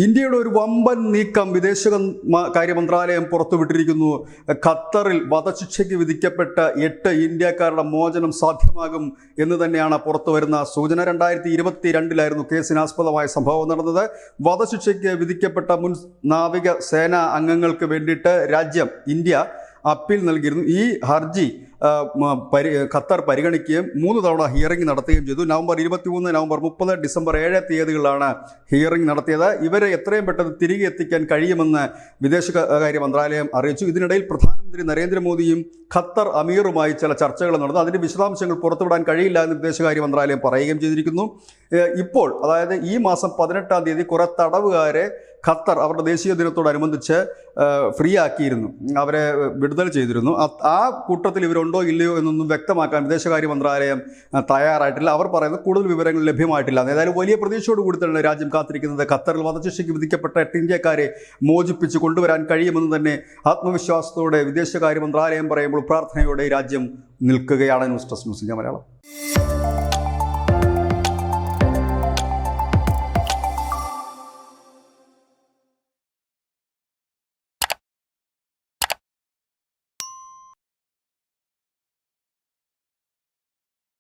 ഇന്ത്യയുടെ ഒരു വമ്പൻ നീക്കം കാര്യ മന്ത്രാലയം പുറത്തുവിട്ടിരിക്കുന്നു. ഖത്തറിൽ വധശിക്ഷയ്ക്ക് വിധിക്കപ്പെട്ട 8 ഇന്ത്യക്കാരുടെ മോചനം സാധ്യമാകും എന്ന് തന്നെയാണ് പുറത്തുവരുന്ന സൂചന. 2022 കേസിനാസ്പദമായ സംഭവം നടന്നത്. വധശിക്ഷയ്ക്ക് വിധിക്കപ്പെട്ട മുൻ നാവിക സേനാ അംഗങ്ങൾക്ക് വേണ്ടിയിട്ട് ഇന്ത്യ അപ്പീൽ നൽകിയിരുന്നു. ഈ ഹർജി ഖത്തർ പരിഗണിക്കുകയും 3 തവണ ഹിയറിംഗ് നടത്തുകയും ചെയ്തു. നവംബർ 23, നവംബർ 30, ഡിസംബർ 7 തീയതികളിലാണ് ഹിയറിംഗ് നടത്തിയത്. ഇവരെ എത്രയും പെട്ടെന്ന് തിരികെ എത്തിക്കാൻ കഴിയുമെന്ന് വിദേശകാര്യ മന്ത്രാലയം അറിയിച്ചു. ഇതിനിടയിൽ പ്രധാനമന്ത്രി നരേന്ദ്രമോദിയും ഖത്തർ അമീറുമായി ചില ചർച്ചകൾ നടന്നു. അതിൻ്റെ വിശദാംശങ്ങൾ പുറത്തുവിടാൻ കഴിയില്ല എന്ന് വിദേശകാര്യ മന്ത്രാലയം പറയുകയും ചെയ്തിരിക്കുന്നു. ഇപ്പോൾ അതായത് ഈ മാസം 18-ാം തീയതി കുറേ തടവുകാരെ ഖത്തർ അവരുടെ ദേശീയ ദിനത്തോടനുബന്ധിച്ച് ഫ്രീ ആക്കിയിരുന്നു, അവരെ വിടുതൽ ചെയ്തിരുന്നു. ആ കൂട്ടത്തിൽ ഇവരുണ്ടോ ഇല്ലയോ എന്നൊന്നും വ്യക്തമാക്കാൻ വിദേശകാര്യ മന്ത്രാലയം തയ്യാറായിട്ടില്ല. അവർ പറയുന്നത് കൂടുതൽ വിവരങ്ങൾ ലഭ്യമായിട്ടില്ല. ഏതായാലും വലിയ പ്രതീക്ഷയോട് കൂടി തന്നെ രാജ്യം കാത്തിരിക്കുന്നത് ഖത്തറിൽ വധശിക്ഷയ്ക്ക് വിധിക്കപ്പെട്ട 8 ഇന്ത്യക്കാരെ മോചിപ്പിച്ച് കൊണ്ടുവരാൻ കഴിയുമെന്ന് തന്നെ ആത്മവിശ്വാസത്തോടെ വിദേശകാര്യ മന്ത്രാലയം പറയുമ്പോൾ പ്രാർത്ഥനയോടെ രാജ്യം നിൽക്കുകയാണ്. News desk news India Malayalam.